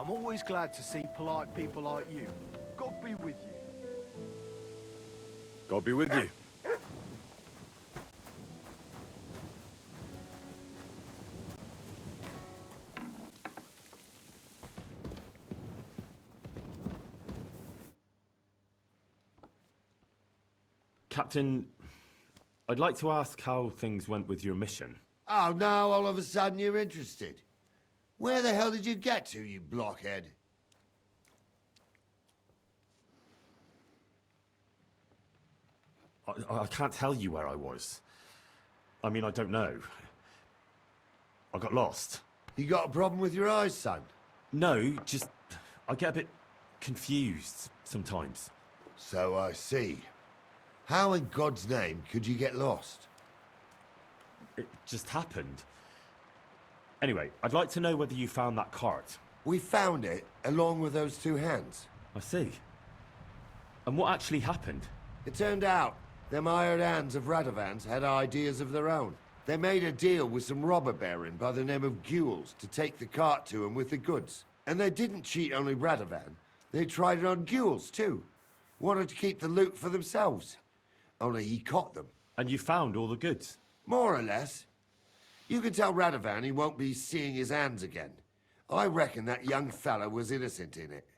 I'm always glad to see polite people like you. God be with you. God be with you. Captain, I'd like to ask how things went with your mission. Oh, now all of a sudden you're interested. Where the hell did you get to, you blockhead? I can't tell you where I was. I mean, I don't know. I got lost. You got a problem with your eyes, son? No, just... I get a bit confused sometimes. So I see. How in God's name could you get lost? It just happened. Anyway, I'd like to know whether you found that cart. We found it, along with those two hands. I see. And what actually happened? It turned out, them hired hands of Radovans had ideas of their own. They made a deal with some robber baron by the name of Gules to take the cart to him with the goods. And they didn't cheat only Radovan. They tried it on Gules, too. Wanted to keep the loot for themselves. Only he caught them. And you found all the goods? More or less. You can tell Radovan he won't be seeing his hands again. I reckon that young fella was innocent in it.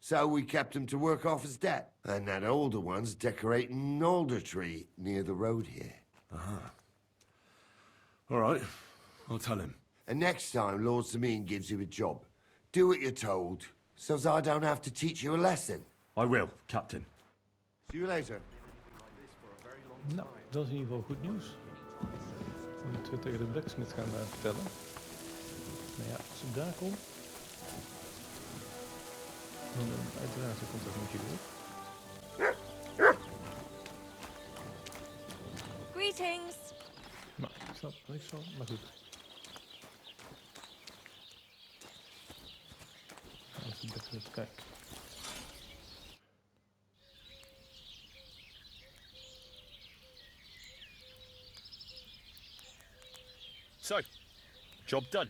So we kept him to work off his debt. And that older one's decorating an alder tree near the road here. Ah. All right. I'll tell him. And next time Lord Sameen gives you a job, do what you're told, so as I don't have to teach you a lesson. I will, Captain. See you later. Nou, dat is in ieder geval goed nieuws. We moeten tegen de blacksmith gaan vertellen. Maar ja, als ik daar kom, dan uiteraard in contact met jullie op. Greetings. Nou, ik snap er niks van, maar goed. Als ik even kijk. So, job done.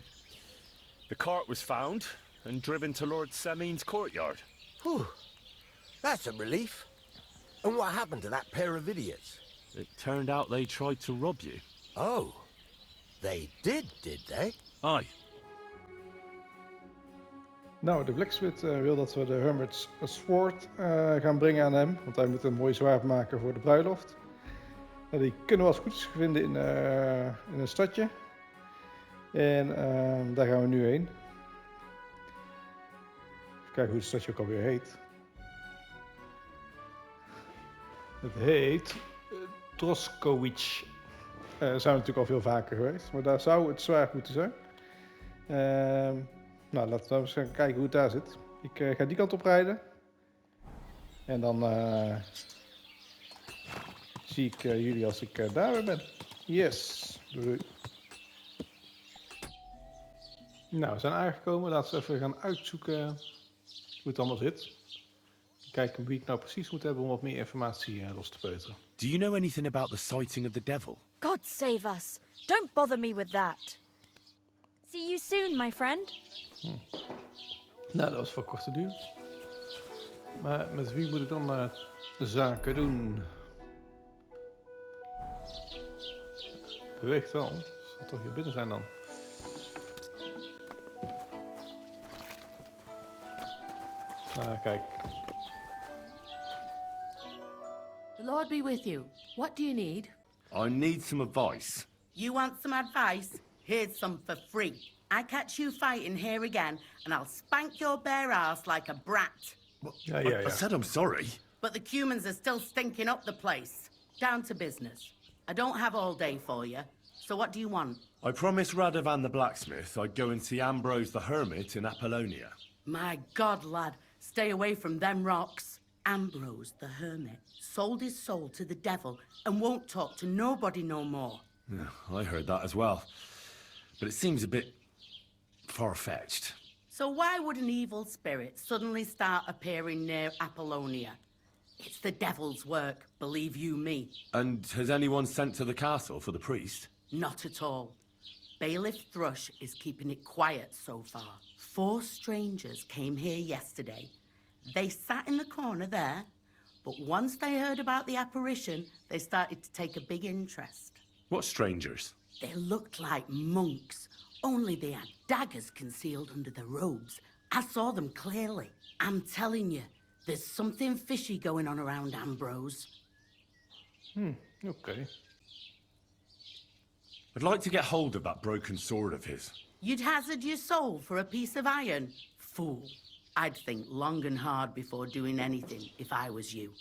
The cart was found and driven to Lord Sameen's courtyard. Whew. That's a relief. And what happened to that pair of idiots? It turned out they tried to rob you. Oh. They did they? Aye. Nou, de blacksmith wil dat we de Hermit's sword gaan brengen aan hem. Want hij moet een mooi zwaard maken voor de bruiloft. Nou, die kunnen we als goed is vinden in een stadje. En daar gaan we nu heen. Even kijken hoe het stadje ook alweer heet. Het heet Troskowicz. Daar zijn we natuurlijk al veel vaker geweest. Maar daar zou het zwaard moeten zijn. Nou, laten we eens gaan kijken hoe het daar zit. Ik ga die kant op rijden. En dan zie ik jullie als ik daar weer ben. Yes. Doei. Nou, we zijn aangekomen. Laten we even gaan uitzoeken hoe het allemaal zit. Kijken wie ik nou precies moet hebben om wat meer informatie los te peuteren. Do you know anything about the sighting of the devil? God save us. Don't bother me with that. See you soon, my friend. Nou, dat was voor korte duur. Maar met wie moet ik dan zaken doen? Beweegt wel. Zal toch hier binnen zijn dan? Kijk. The Lord be with you. What do you need? I need some advice. You want some advice? Here's some for free. I catch you fighting here again, and I'll spank your bare ass like a brat. Yeah. I said I'm sorry. But the Cumans are still stinking up the place. Down to business. I don't have all day for you, so what do you want? I promised Radovan the blacksmith I'd go and see Ambrose the Hermit in Apollonia. My God, lad, stay away from them rocks. Ambrose the Hermit sold his soul to the devil and won't talk to nobody no more. Yeah, I heard that as well. But it seems a bit far-fetched. So why would an evil spirit suddenly start appearing near Apollonia? It's the devil's work, believe you me. And has anyone sent to the castle for the priest? Not at all. Bailiff Thrush is keeping it quiet so far. 4 strangers came here yesterday. They sat in the corner there, but once they heard about the apparition, they started to take a big interest. What strangers? They looked like monks, only they had daggers concealed under their robes. I saw them clearly. I'm telling you, there's something fishy going on around Ambrose. Oké. I'd like to get hold of that broken sword of his. You'd hazard your soul for a piece of iron? Fool. I'd think long and hard before doing anything if I was you.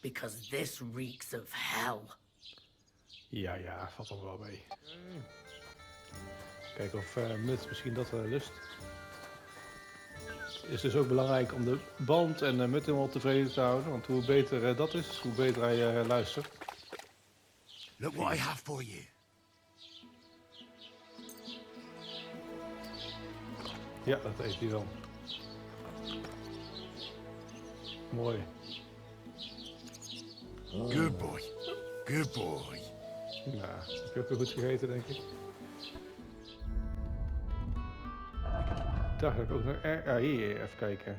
Because this reeks of hell. Ja, valt er wel mee. Kijken of Nut misschien dat lust. Het is dus ook belangrijk om de band en de Mut helemaal tevreden te houden. Want hoe beter dat is, hoe beter hij luistert. Look what I have for you. Ja, dat eet hij wel. Mooi. Good boy. Good boy. Ja, ik heb weer goed gegeten, denk ik. Dacht ik ook nog... hier, even kijken.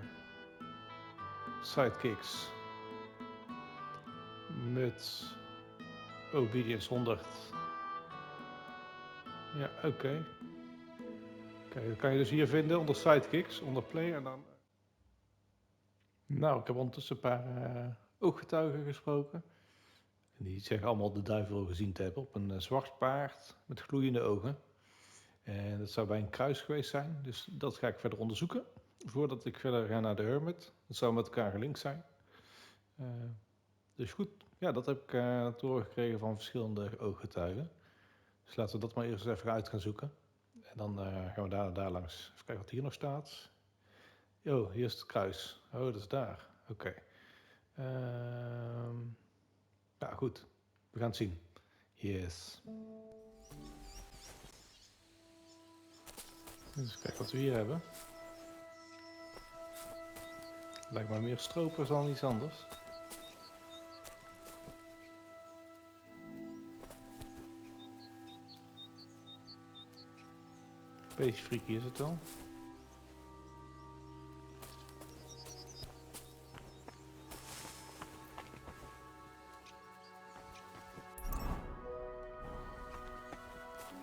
Sidekicks. Met obedience 100. Ja, oké. Kijk, dat kan je dus hier vinden onder sidekicks, onder play en dan... Nou, ik heb ondertussen een paar ooggetuigen gesproken. En die zeggen allemaal de duivel gezien te hebben op een zwart paard met gloeiende ogen. En dat zou bij een kruis geweest zijn, dus dat ga ik verder onderzoeken. Voordat ik verder ga naar de Hermit. Dat zou met elkaar gelinkt zijn. Dus goed, ja, dat heb ik te horen gekregen van verschillende ooggetuigen. Dus laten we dat maar eerst even uit gaan zoeken. En dan gaan we daar langs. Even kijken wat hier nog staat. Oh, hier is het kruis. Oh, dat is daar. Oké. Ja, goed. We gaan het zien. Yes. Dus kijk wat we hier hebben. Lijkt me meer stropers dan iets anders. Beetje freaky is het wel.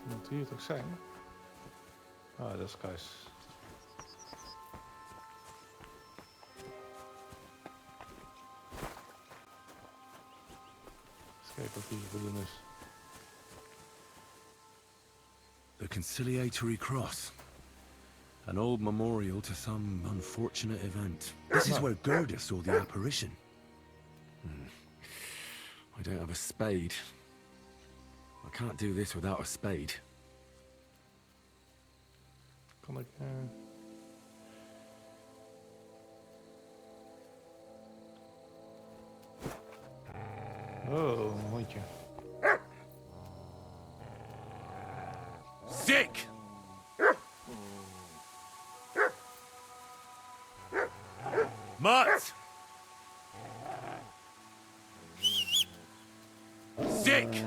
Moet hier toch zijn? Ah, dat is kruis. Eens kijken wat hier voor doen is. The conciliatory cross. An old memorial to some unfortunate event. This is where Gerda saw the apparition. I don't have a spade. I can't do this without a spade. Kan ik... Oh, een hondje. Sick! Mutt! Sick!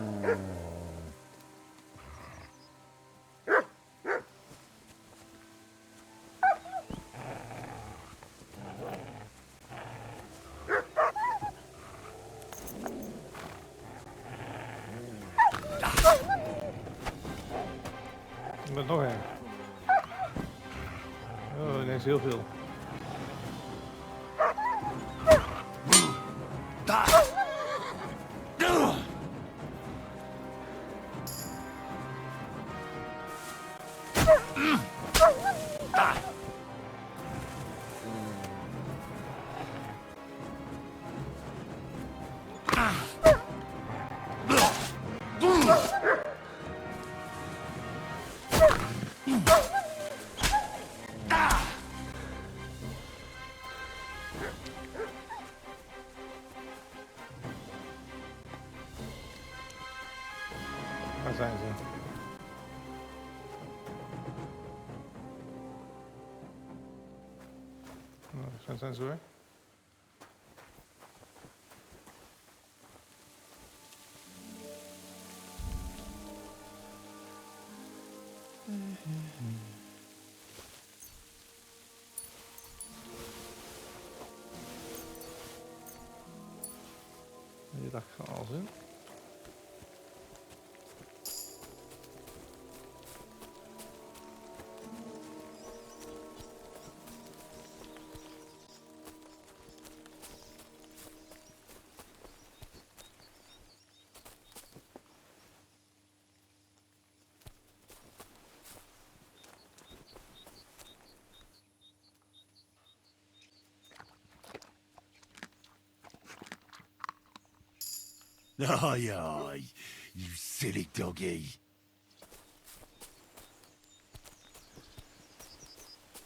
Er nog een. Oh, ineens heel veel. Waar zijn ze? Nou, waar zijn ze weer? Hier dacht ik van alles in. Aye, aye, you silly doggy.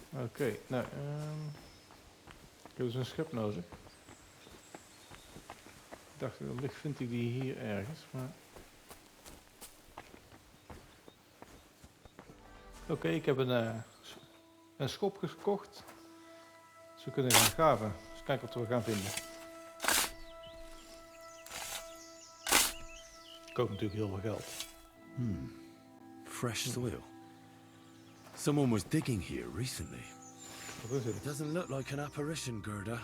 Oké, nou, ik heb dus een schep nodig. Ik dacht, wellicht vind ik die hier ergens, maar... Oké, ik heb een schop gekocht. Dus we kunnen gaan graven. Dus kijken wat we gaan vinden. Koopt natuurlijk heel veel geld. Fresh soil. Someone was digging here recently. Wat is het? It doesn't look like an apparition, Gerda.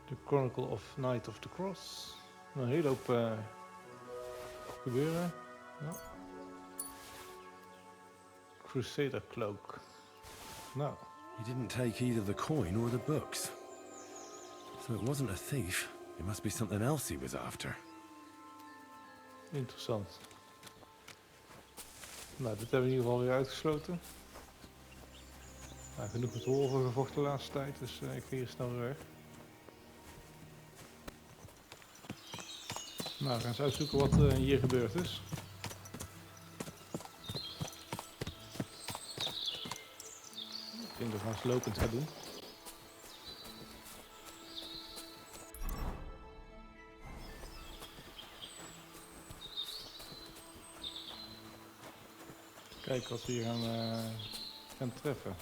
The Chronicle of Night of the Cross. Een hele hoop gebeuren. Ja. Crusader Cloak. Nou. He didn't take either the coin or the books. So it wasn't a thief. It must be something else he was after. Interessant. Nou, dit hebben we in ieder geval weer uitgesloten. Nou, genoeg met wolven gevochten de laatste tijd, dus ik ga hier snel weer weg. Nou, we gaan eens uitzoeken wat hier gebeurd is. Ik denk dat we het lopend gaan doen. Kijken wat we hier gaan treffen.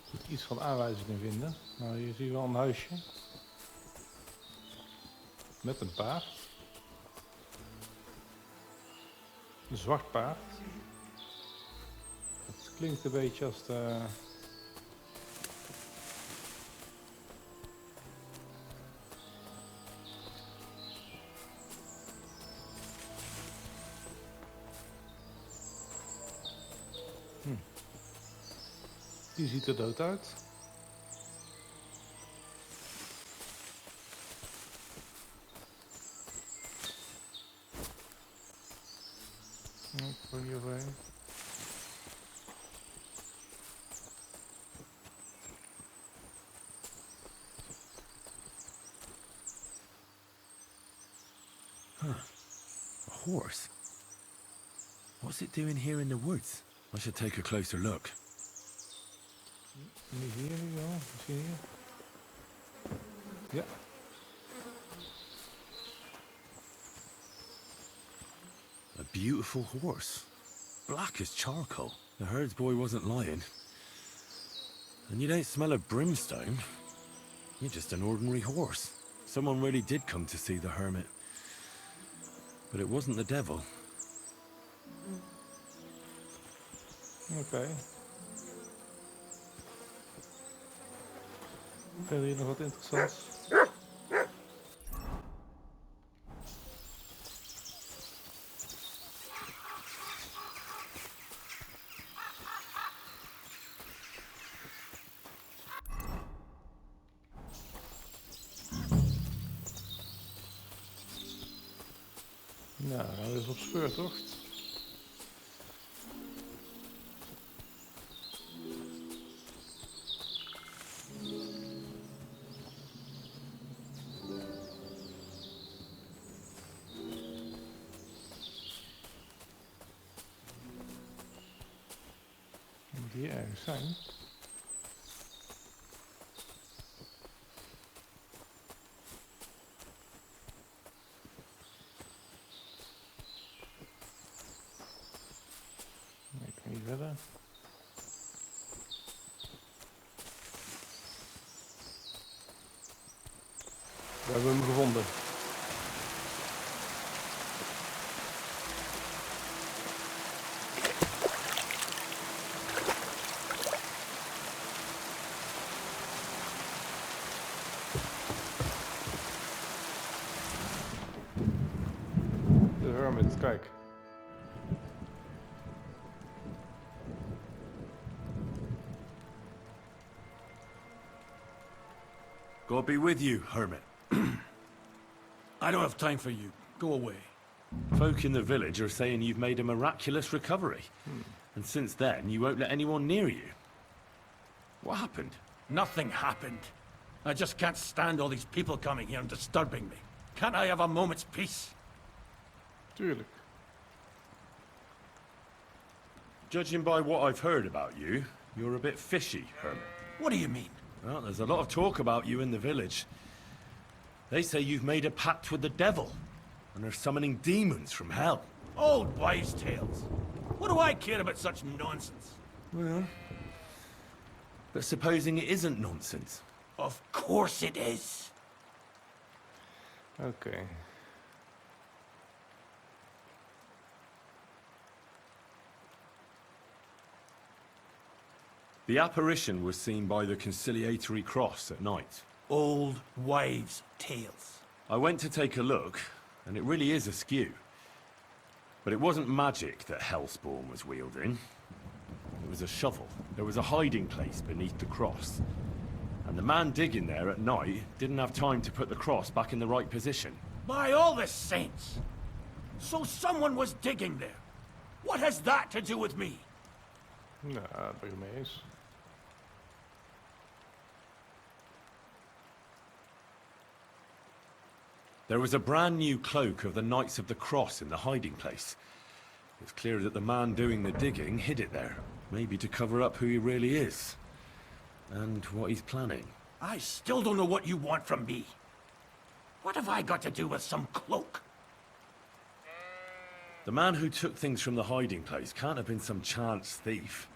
Ik moet iets van aanwijzingen vinden. Nou, hier zie je wel een huisje. Met een paard. Een zwart paard. Het klinkt een beetje als de... Die ziet er dood uit. Ik gooi hier overheen. A horse? What's it doing here in the woods? I should take a closer look. Niet hier, ja. Misschien hier. Ja. A beautiful horse. Black as charcoal. The herdsboy wasn't lying. And you don't smell of brimstone. You're just an ordinary horse. Someone really did come to see the hermit. But it wasn't the devil. Oké. Verder hier nog wat interessants. Nou, dan gaan we eens op speurtocht. Moet hier ergens zijn. Ik kan niet verder. hebben hem gevonden. De Hermit, kijk. God be with you, Hermit. I don't have time for you. Go away. Folk in the village are saying you've made a miraculous recovery. And since then, you won't let anyone near you. What happened? Nothing happened. I just can't stand all these people coming here and disturbing me. Can't I have a moment's peace? Tuurlijk. Judging by what I've heard about you, you're a bit fishy, Hermit. What do you mean? Well, there's a lot of talk about you in the village. They say you've made a pact with the devil, and are summoning demons from hell. Old wives' tales. What do I care about such nonsense? Well, but supposing it isn't nonsense? Of course it is. Oké. The apparition was seen by the conciliatory cross at night. Old wives' tales. I went to take a look, and it really is askew. But it wasn't magic that Hellspawn was wielding. It was a shovel. There was a hiding place beneath the cross. And the man digging there at night didn't have time to put the cross back in the right position. By all the saints! So someone was digging there. What has that to do with me? Nou, daar ben ik mee eens. There was a brand new cloak of the Knights of the Cross in the hiding place. It's clear that the man doing the digging hid it there, maybe to cover up who he really is. And what he's planning. I still don't know what you want from me. What have I got to do with some cloak? The man who took things from the hiding place can't have been some chance thief,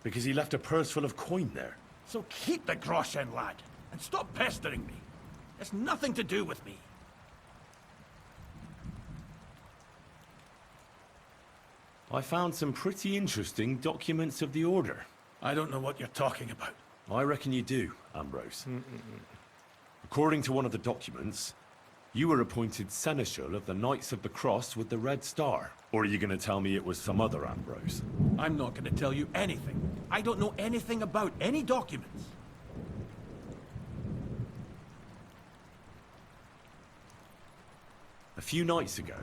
because he left a purse full of coin there. So keep the groschen, lad, and stop pestering me. It's nothing to do with me. I found some pretty interesting documents of the Order. I don't know what you're talking about. I reckon you do, Ambrose. According to one of the documents, you were appointed Seneschal of the Knights of the Cross with the Red Star. Or are you going to tell me it was some other Ambrose? I'm not going to tell you anything. I don't know anything about any documents. A few nights ago,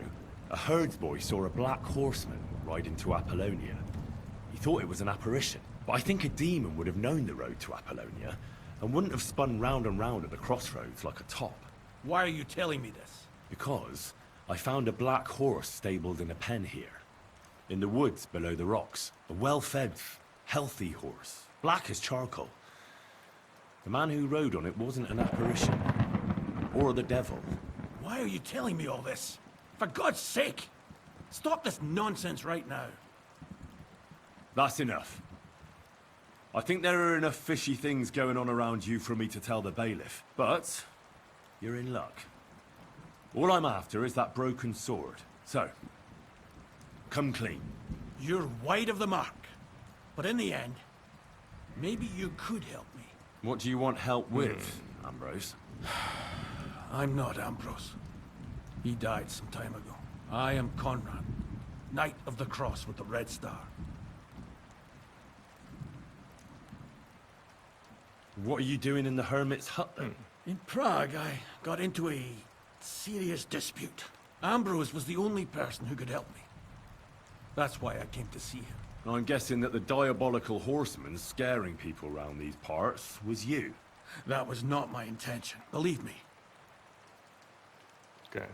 a herdsboy saw a black horseman ride into Apollonia. He thought it was an apparition, but I think a demon would have known the road to Apollonia and wouldn't have spun round and round at the crossroads like a top. Why are you telling me this? Because I found a black horse stabled in a pen here. In the woods below the rocks. A well-fed, healthy horse. Black as charcoal. The man who rode on it wasn't an apparition. Or the devil. Why are you telling me all this? For God's sake! Stop this nonsense right now. That's enough. I think there are enough fishy things going on around you for me to tell the bailiff. But you're in luck. All I'm after is that broken sword. So, come clean. You're wide of the mark. But in the end, maybe you could help me. What do you want help with, Ambrose? I'm not Ambrose. He died some time ago. I am Conrad, Knight of the Cross with the Red Star. What are you doing in the Hermit's hut then? In Prague, I got into a serious dispute. Ambrose was the only person who could help me. That's why I came to see him. I'm guessing that the diabolical horseman scaring people round these parts was you. That was not my intention, believe me. Okay.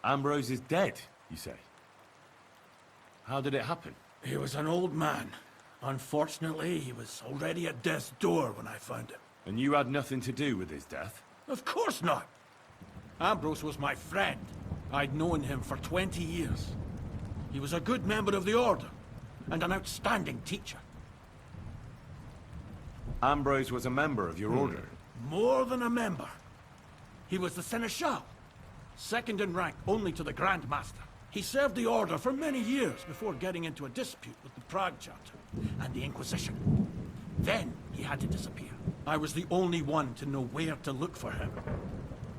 Ambrose is dead, you say? How did it happen? He was an old man. Unfortunately, he was already at death's door when I found him. And you had nothing to do with his death? Of course not. Ambrose was my friend. I'd known him for 20 years. He was a good member of the Order, and an outstanding teacher. Ambrose was a member of your order? More than a member. He was the seneschal, second in rank only to the Grand Master. He served the Order for many years before getting into a dispute with the Prague Chapter and the Inquisition. Then he had to disappear. I was the only one to know where to look for him.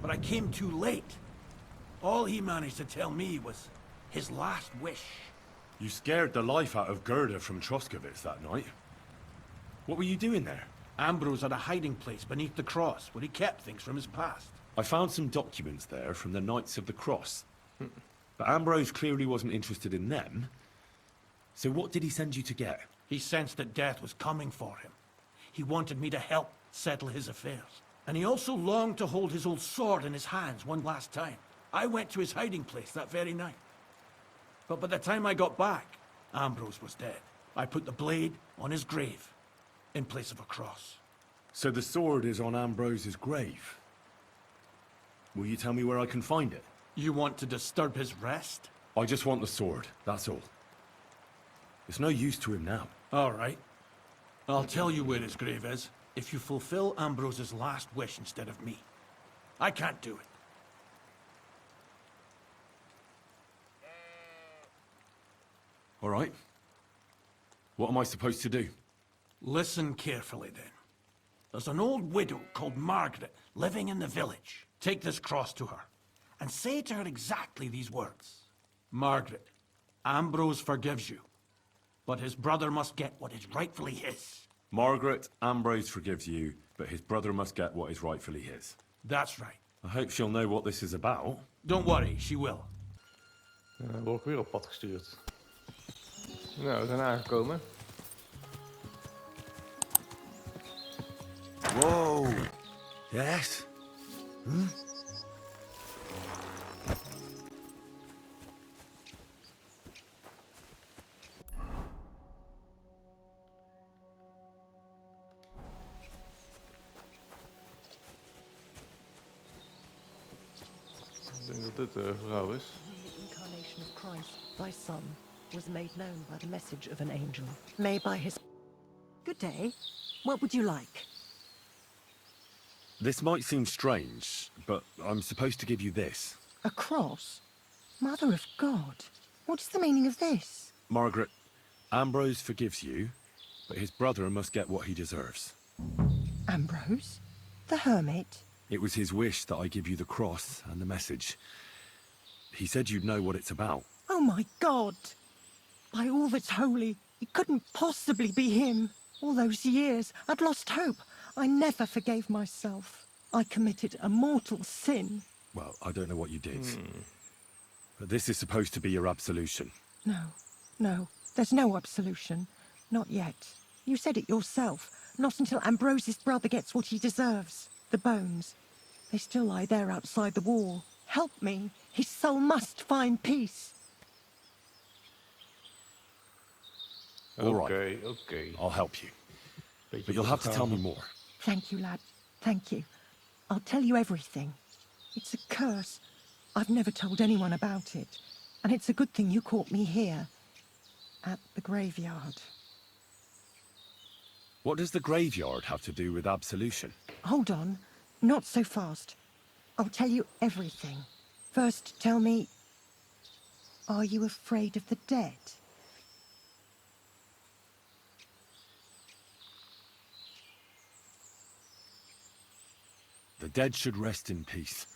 But I came too late. All he managed to tell me was his last wish. You scared the life out of Gerda from Troskovitz that night. What were you doing there? Ambrose had a hiding place beneath the cross where he kept things from his past. I found some documents there from the Knights of the Cross. But Ambrose clearly wasn't interested in them. So what did he send you to get? He sensed that death was coming for him. He wanted me to help settle his affairs. And he also longed to hold his old sword in his hands one last time. I went to his hiding place that very night. But by the time I got back, Ambrose was dead. I put the blade on his grave, in place of a cross. So the sword is on Ambrose's grave? Will you tell me where I can find it? You want to disturb his rest? I just want the sword, that's all. It's no use to him now. All right. I'll tell you where his grave is, if you fulfill Ambrose's last wish instead of me. I can't do it. All right. What am I supposed to do? Listen carefully, then. There's an old widow called Margaret living in the village. Take this cross to her, and say to her exactly these words. Margaret, Ambrose forgives you, but his brother must get what is rightfully his. Margaret, Ambrose forgives you, but his brother must get what is rightfully his. That's right. I hope she'll know what this is about. Don't worry, she will. Word ik weer op pad gestuurd. Nou, we zijn aangekomen. Whoa! Yes? Ik denk dat dit de vrouw is. The incarnation of Christ, thy Son, was made known by the message of an angel. Made by his... Good day. What would you like? This might seem strange, but I'm supposed to give you this. A cross? Mother of God. What's the meaning of this? Margaret, Ambrose forgives you, but his brother must get what he deserves. Ambrose? The hermit? It was his wish that I give you the cross and the message. He said you'd know what it's about. Oh my God! By all that's holy, it couldn't possibly be him. All those years, I'd lost hope. I never forgave myself. I committed a mortal sin. Well, I don't know what you did. But this is supposed to be your absolution. No, there's no absolution. Not yet. You said it yourself. Not until Ambrose's brother gets what he deserves. The bones. They still lie there outside the wall. Help me. His soul must find peace. All right. Okay. I'll help you. But you'll have to tell me more. Thank you, lad. Thank you. I'll tell you everything. It's a curse. I've never told anyone about it. And it's a good thing you caught me here. At the graveyard. What does the graveyard have to do with absolution? Hold on. Not so fast. I'll tell you everything. First, tell me... Are you afraid of the dead? The dead should rest in peace,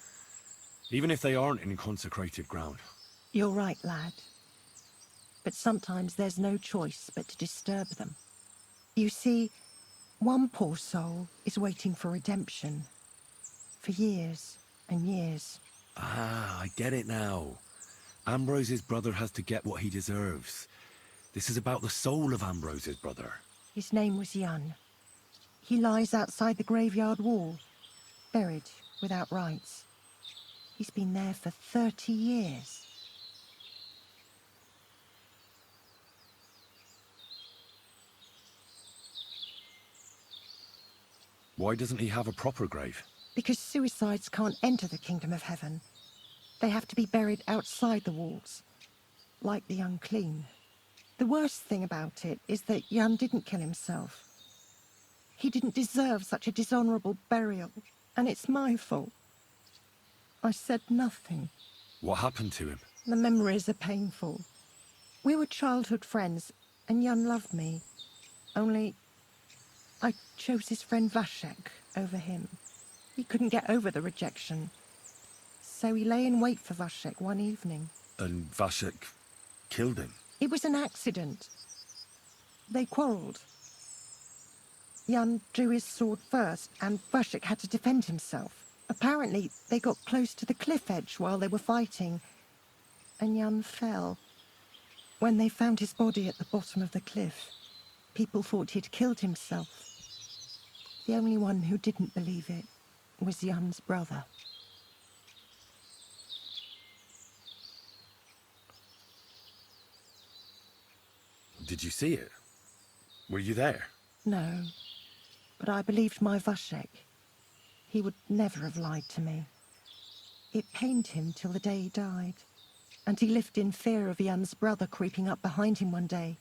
even if they aren't in consecrated ground. You're right, lad. But sometimes there's no choice but to disturb them. You see, one poor soul is waiting for redemption. For years and years. Ah, I get it now. Ambrose's brother has to get what he deserves. This is about the soul of Ambrose's brother. His name was Jan. He lies outside the graveyard wall, buried without rites. He's been there for 30 years. Why doesn't he have a proper grave? Because suicides can't enter the kingdom of heaven. They have to be buried outside the walls, like the unclean. The worst thing about it is that Jan didn't kill himself. He didn't deserve such a dishonourable burial, and it's my fault. I said nothing. What happened to him? The memories are painful. We were childhood friends, and Jan loved me. Only, I chose his friend Vashek over him. He couldn't get over the rejection. So he lay in wait for Vashek one evening. And Vashek killed him? It was an accident. They quarrelled. Jan drew his sword first, and Vashek had to defend himself. Apparently, they got close to the cliff edge while they were fighting, and Jan fell. When they found his body at the bottom of the cliff, people thought he'd killed himself. The only one who didn't believe it was Jan's brother. Did you see it? Were you there? No, but I believed my Vashek. He would never have lied to me. It pained him till the day he died, and he lived in fear of Jan's brother creeping up behind him one day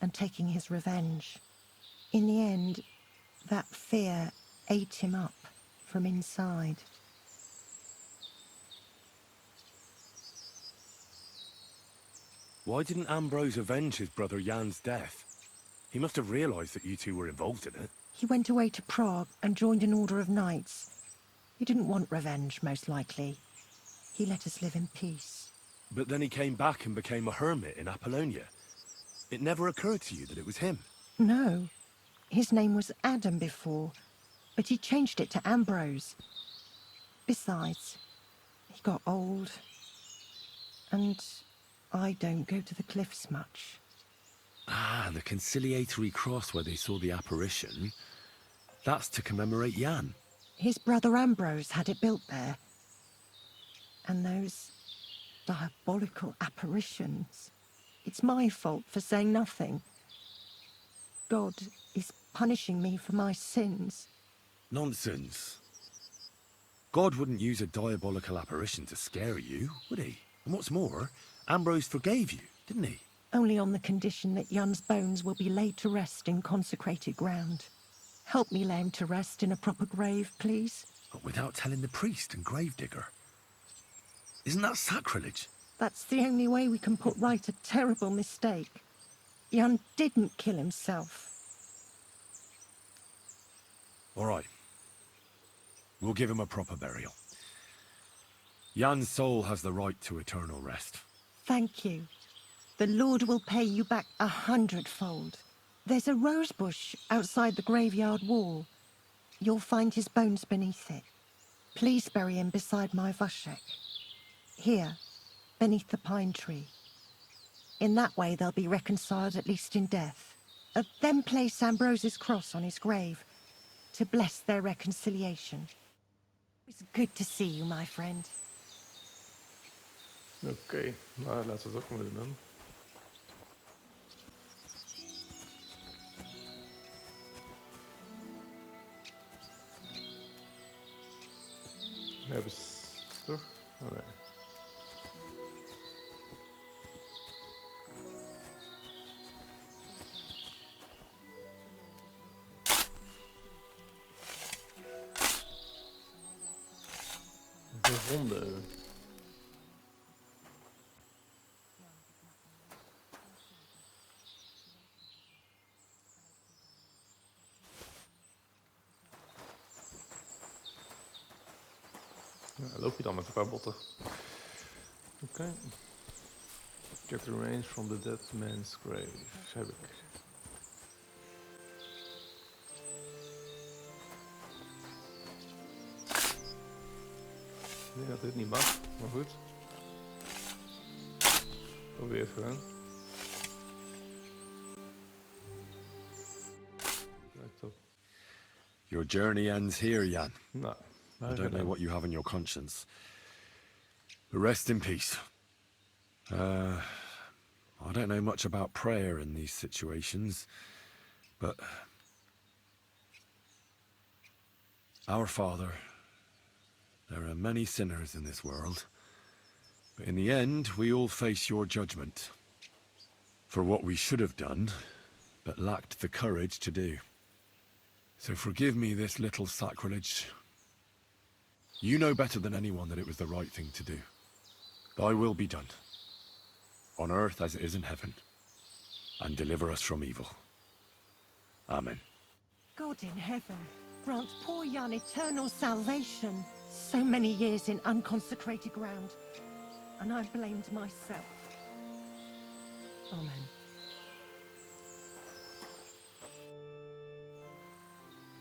and taking his revenge. In the end, that fear ate him up from inside. Why didn't Ambrose avenge his brother Jan's death? He must have realised that you two were involved in it. He went away to Prague and joined an order of knights. He didn't want revenge, most likely. He let us live in peace. But then he came back and became a hermit in Apollonia. It never occurred to you that it was him? No. His name was Adam before, but he changed it to Ambrose. Besides, he got old, and I don't go to the cliffs much. Ah, the conciliatory cross where they saw the apparition. That's to commemorate Jan. His brother Ambrose had it built there. And those diabolical apparitions. It's my fault for saying nothing. God is punishing me for my sins. Nonsense. God wouldn't use a diabolical apparition to scare you, would he? And what's more, Ambrose forgave you, didn't he? Only on the condition that Jan's bones will be laid to rest in consecrated ground. Help me lay him to rest in a proper grave, please. But without telling the priest and gravedigger. Isn't that sacrilege? That's the only way we can put right a terrible mistake. Jan didn't kill himself. All right. We'll give him a proper burial. Jan's soul has the right to eternal rest. Thank you. The Lord will pay you back 100-fold. There's a rose bush outside the graveyard wall. You'll find his bones beneath it. Please bury him beside my Vashek. Here, beneath the pine tree. In that way they'll be reconciled, at least in death. Then place Ambrose's cross on his grave to bless their reconciliation. It's good to see you, my friend. Oké, nou laten we het ook maar doen dan. We hebben toch? Oh nee. Gevonden. Nou, loop je dan met een paar botten. Oké. Check the remains from the dead man's grave. Heb ik. Ik denk dat dit niet mag, maar goed. Probeer het gewoon. Lijkt op. Your journey ends here, Jan. Nou, I don't know what you have on your conscience. But rest in peace. I don't know much about prayer in these situations, but our Father, there are many sinners in this world, but in the end we all face your judgment for what we should have done, but lacked the courage to do. So forgive me this little sacrilege. You know better than anyone that it was the right thing to do. Thy will be done, on earth as it is in heaven, and deliver us from evil. Amen. God in heaven, grant poor Jan eternal salvation. So many years in unconsecrated ground, and I blamed myself. Amen.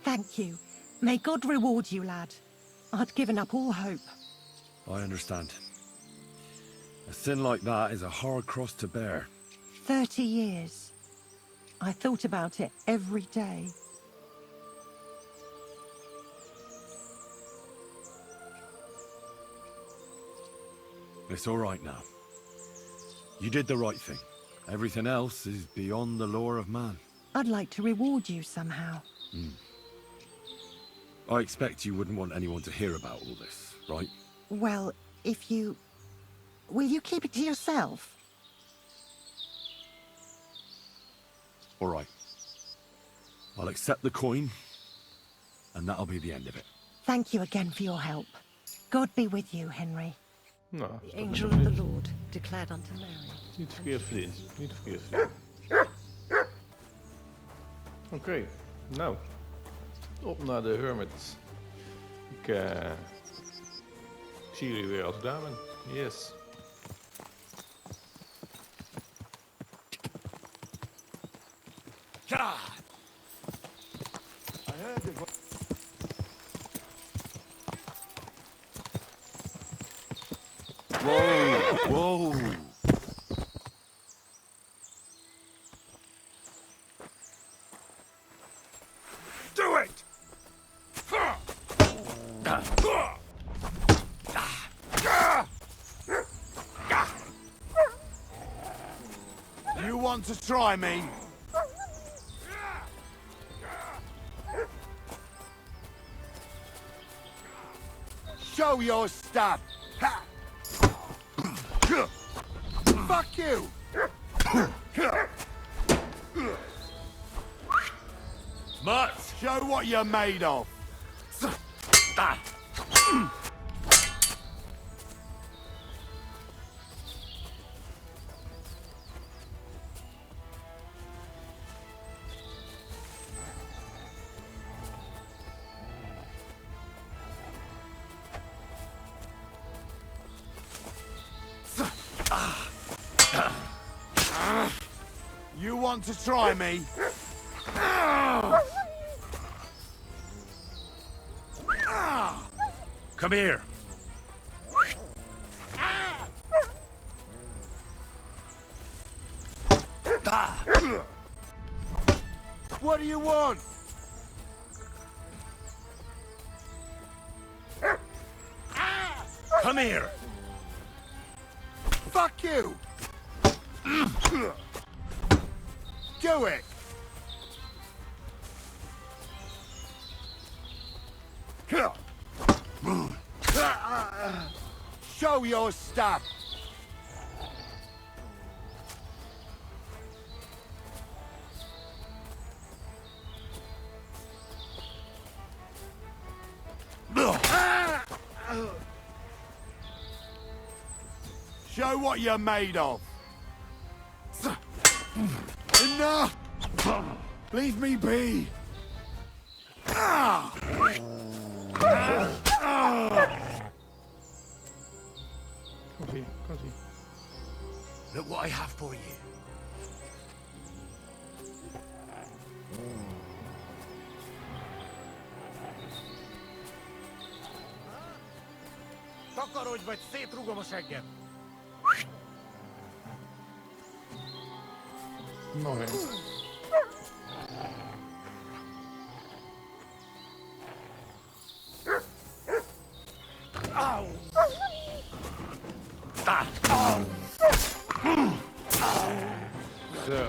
Thank you. May God reward you, lad. I'd given up all hope. I understand. A sin like that is a hard cross to bear. 30 years. I thought about it every day. It's all right now. You did the right thing. Everything else is beyond the law of man. I'd like to reward you somehow. I expect you wouldn't want anyone to hear about all this, right? Well, if you... Will you keep it to yourself? All right. I'll accept the coin, and that'll be the end of it. Thank you again for your help. God be with you, Henry. Nou, The angel of the Lord declared unto Mary. niet verkeerd verdiend. Niet verkeerd verdiend. Oké, nou. Op naar de Hermit. Ik zie jullie weer als ik daar ben. Yes. Whoa! Whoa! Do it! You want to try me? Show your stuff! Ha! Fuck you! Mutts! Show what you're made of. You want to try me? Come here. What do you want? Come here. Fuck you! Do it! Show your stuff! Show what you're made of. Enough! Leave me be! Kan-ie. Look what I have for you. Takarodj, vagy szétrugom a segged! Nog eens. Zo.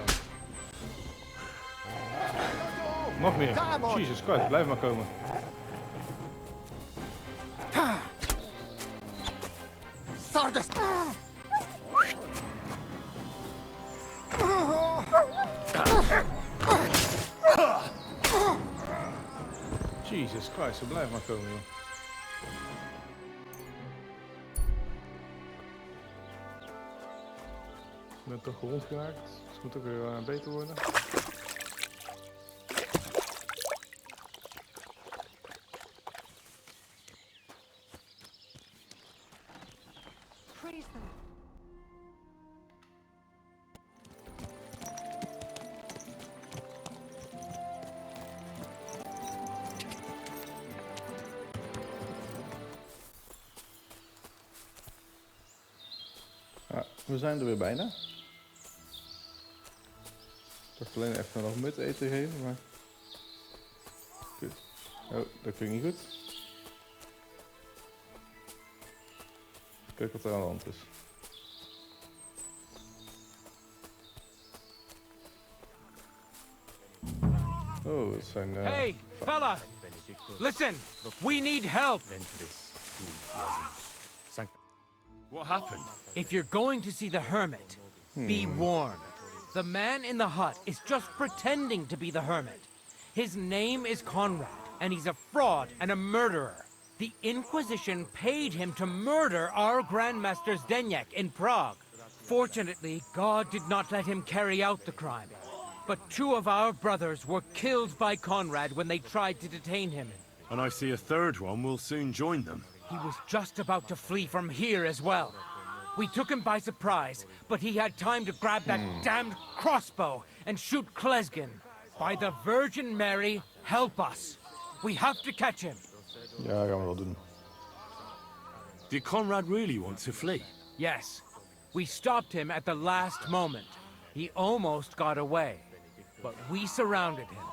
Nog meer. Jesus Christ, blijf maar komen. Jesus Christ, we blijven maar komen, joh. Ik ben toch gewond geraakt, dus het moet ook weer beter worden. Praise them. Ja, we zijn er weer bijna. Ik dacht alleen even nog mut eten geven, maar... Goed. Oh, dat klinkt niet goed. Kijk wat er aan de hand is. Oh, het zijn... Hey, fella! Listen! We need help! What happened? If you're going to see the Hermit, be warned. The man in the hut is just pretending to be the Hermit. His name is Conrad, and he's a fraud and a murderer. The Inquisition paid him to murder our Grandmaster Zdeněk in Prague. Fortunately, God did not let him carry out the crime. But 2 of our brothers were killed by Conrad when they tried to detain him. And I see a third one will soon join them. He was just about to flee from here as well. We took him by surprise, but he had time to grab that damned crossbow and shoot Klesgen. By the Virgin Mary, help us. We have to catch him. Ja, gaan we wel doen. Did Conrad really want to flee? Yes. We stopped him at the last moment. He almost got away, but we surrounded him.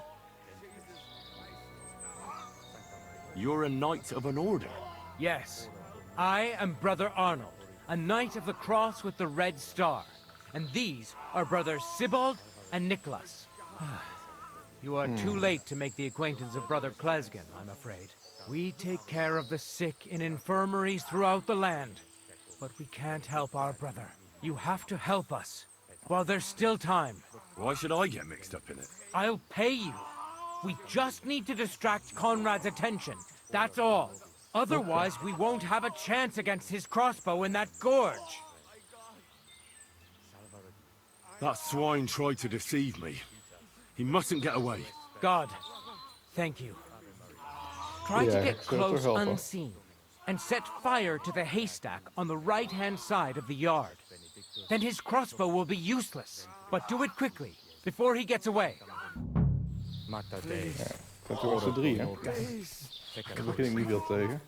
You're a knight of an order? Yes. I am Brother Arnold, a knight of the cross with the red star. And these are brothers Sibald and Nicholas. You are too late to make the acquaintance of Brother Klesgen, I'm afraid. We take care of the sick in infirmaries throughout the land. But we can't help our brother. You have to help us, while there's still time. Why should I get mixed up in it? I'll pay you. We just need to distract Conrad's attention, that's all. Otherwise, we won't have a chance against his crossbow in that gorge. That swine tried to deceive me. He mustn't get away. God, thank you. Try to Yeah, get so close help, huh? unseen, and set fire to the haystack on the right-hand side of the yard. Then his crossbow will be useless, but do it quickly, before he gets away. Ja, dat zijn toch 3, hè? Daar begin ik niet veel tegen.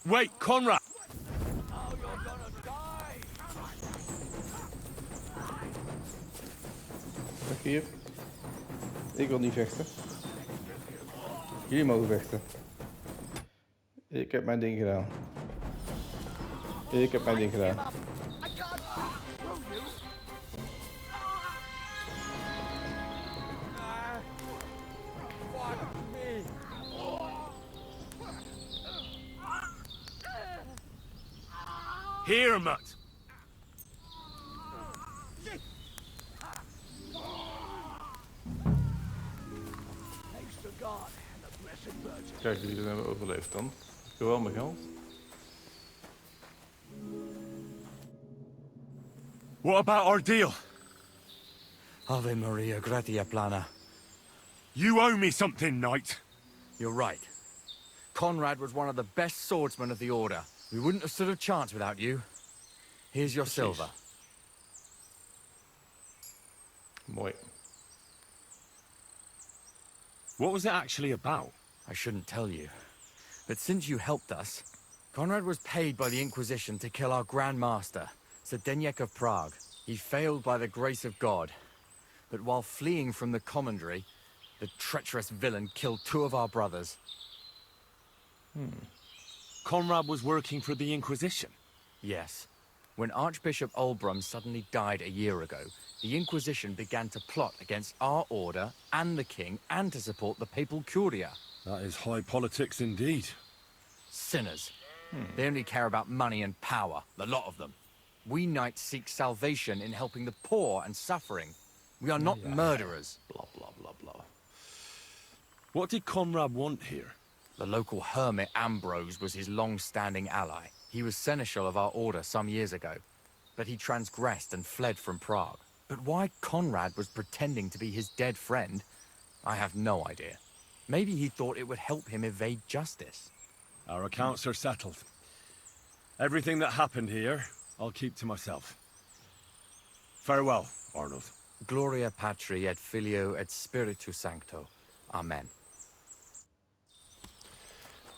Wait, Conrad! Kijk hier. Ik wil niet vechten. Jullie mogen vechten. Ik heb mijn ding gedaan. Ik heb mijn ding gedaan. Hermit! Kijk, jullie hebben overleefd dan. Ik wil wel mijn geld. What about our deal? Ave Maria gratia plana. You owe me something, knight. You're right. Conrad was one of the best swordsmen of the Order. We wouldn't have stood a chance without you. Here's your silver. Mooi. What was it actually about? I shouldn't tell you. But since you helped us, Conrad was paid by the Inquisition to kill our Grand Master, Zdeněk of Prague. He failed by the grace of God. But while fleeing from the commandery, the treacherous villain killed 2 of our brothers. Conrad was working for the Inquisition. Yes. When Archbishop Olbrum suddenly died a year ago, the Inquisition began to plot against our order and the king and to support the papal curia. That is high politics indeed. Sinners. They only care about money and power, the lot of them. We knights seek salvation in helping the poor and suffering. We are not murderers. Blah, blah, blah, blah. What did Conrad want here? The local hermit Ambrose was his long-standing ally. He was seneschal of our order some years ago, but he transgressed and fled from Prague. But why Conrad was pretending to be his dead friend, I have no idea. Maybe he thought it would help him evade justice. Our accounts are settled. Everything that happened here, I'll keep to myself. Farewell, Arnold. Gloria Patri et Filio et Spiritus Sancto. Amen.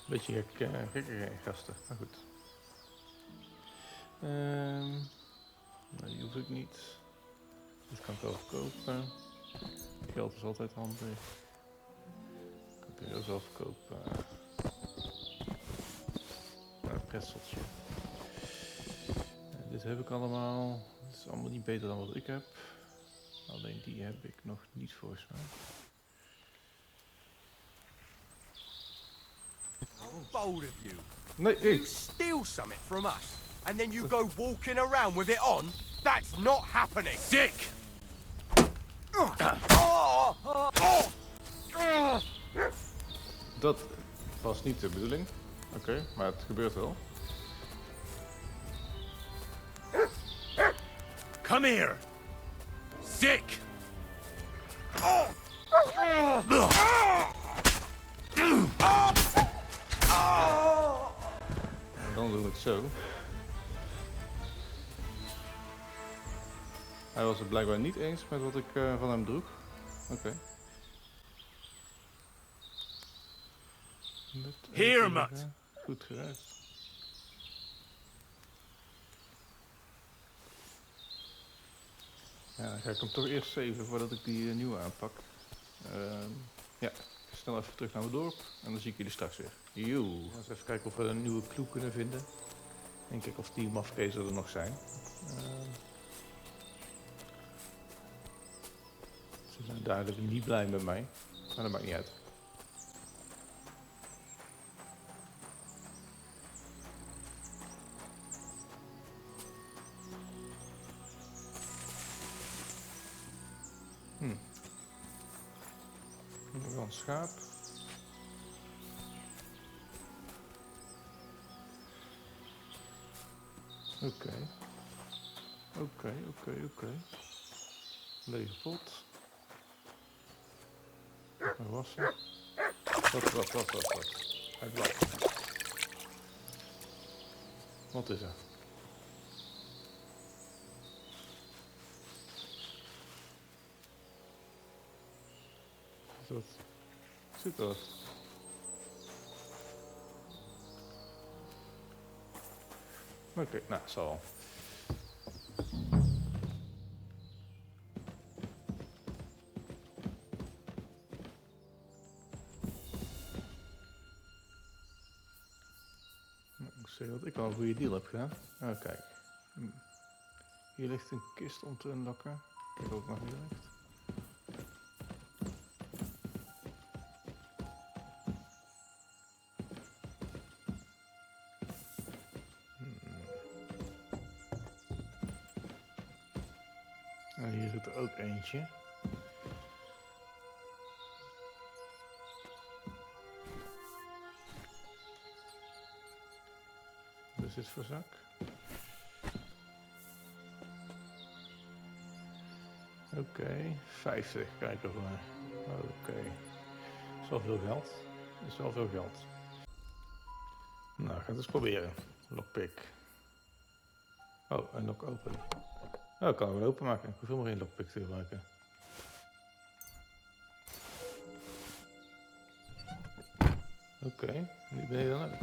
Beetje gekke gasten, maar goed. Nou, die hoef ik niet. Dit kan ik wel verkopen. Geld is altijd handig. Kan ik heel zelf verkopen. Een pretseltje. Dit heb ik allemaal. Het is allemaal niet beter dan wat ik heb. Alleen die heb ik nog niet volgens mij. Bold of you. Nee, You steal something from us, and then you go walking around with it on? That's not happening. Dick! Dat was niet de bedoeling. Oké, maar het gebeurt wel. Come here! Dick! En dan doen we het zo. Hij was het blijkbaar niet eens met wat ik van hem droeg. Oké. Hermit! Goed gereisd. Ja, dan ga ik hem toch eerst saven voordat ik die nieuwe aanpak. Ja, snel even terug naar mijn dorp en dan zie ik jullie straks weer. Joe. Eens even kijken of we een nieuwe clue kunnen vinden. En kijken of die mafkezen er nog zijn. Ze zijn duidelijk niet blij met mij, maar dat maakt niet uit. Wel een schaap. Oké. Lege pot. Waar was ze? Wat. Hij blijft. Wat is er? Dat zit er wat. Oké, nou, zal wel. Ik zeg dat ik wel een goede deal heb gedaan. Oh, kijk. Hier ligt een kist om te unlocken. Kijk ook nog hier ligt. En hier zit er ook eentje. Wat is dit voor zak? Oké, 50 kijken we maar. Oké. Dat is wel veel geld. Dat is wel veel geld. Nou, ga het eens proberen. Lockpick. Oh, en lock open. Oh, ik kan hem wel openmaken. Ik hoef helemaal geen lockpick te gebruiken. Oké, nu ben je dan ook. Ik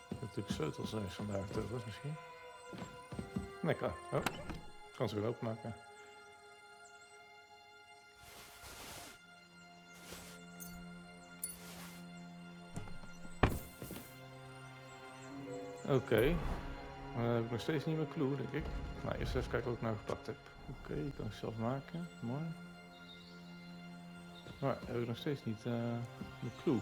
heb natuurlijk sleutels ergens vandaag terug, misschien. Nee, klaar. Oh, ik kan ze weer openmaken. Oké. Dan heb ik nog steeds niet mijn clue, denk ik. Nou, eerst even kijken wat ik nou gepakt heb. Oké, die kan ik zelf maken. Mooi. Maar heb ik nog steeds niet mijn clue.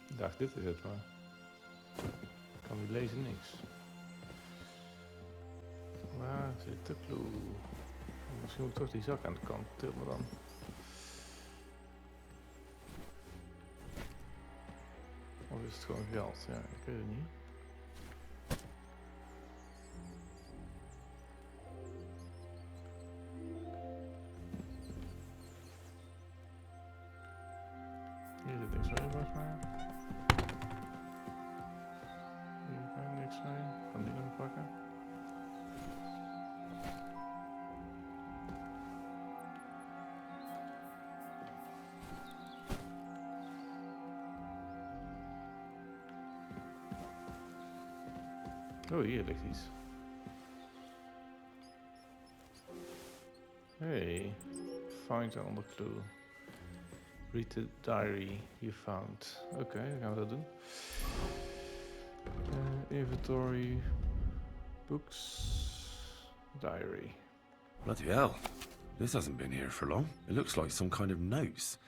Ik dacht, dit is het, maar ik kan niet lezen, niks. Waar zit de clue? Misschien moet ik toch die zak aan de kant tillen dan. Of is het gewoon geld? Ja, ik weet het niet. Hier zit niks mee, volgens mij. Hier kan je niks mee. Ik kan die nog pakken. Oh, hier ligt iets. Hey, find another clue. Read the diary you found. Oké, dan gaan we dat doen. Inventory, books, diary. Bloody hell. This hasn't been here for long. It looks like some kind of notes.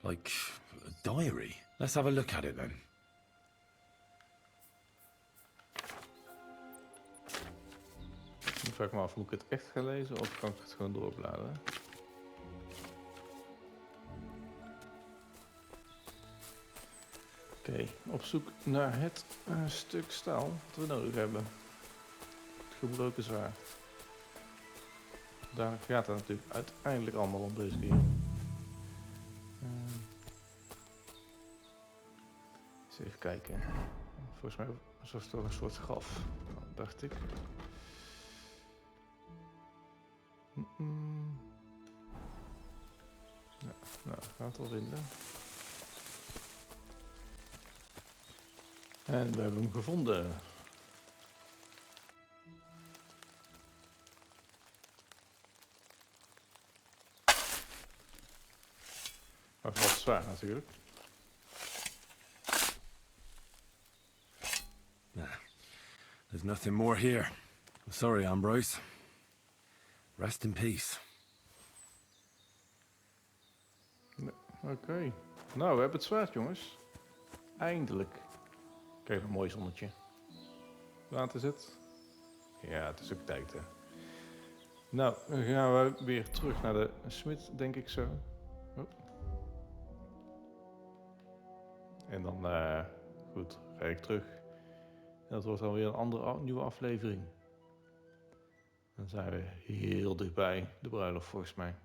Like a diary. Let's have a look at it then. Nu vraag ik me af, moet ik het echt gaan lezen of kan ik het gewoon doorbladeren? Oké, op zoek naar het stuk staal dat we nodig hebben. Het gebroken zwaard. Daar gaat het natuurlijk uiteindelijk allemaal om deze keer. Eens even kijken. Volgens mij was het toch een soort graf, dacht ik. Ja, nou, gaan het wel vinden. En we hebben hem gevonden. Maar het valt zwaar natuurlijk. Nah, there's nothing more here. I'm sorry, Ambrose. Rest in peace. Oké. Nou, we hebben het zwaard, jongens. Eindelijk. Kijk, een mooi zonnetje. Hoe laat is het? Ja, het is ook tijd, hè. Nou, dan gaan we weer terug naar de smid, denk ik zo. Oh. En dan, goed, ga ik terug. En dat wordt dan weer een andere nieuwe aflevering. Dan zijn we heel dichtbij de bruiloft, volgens mij.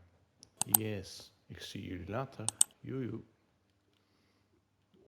Yes, ik zie jullie later. Joejoe.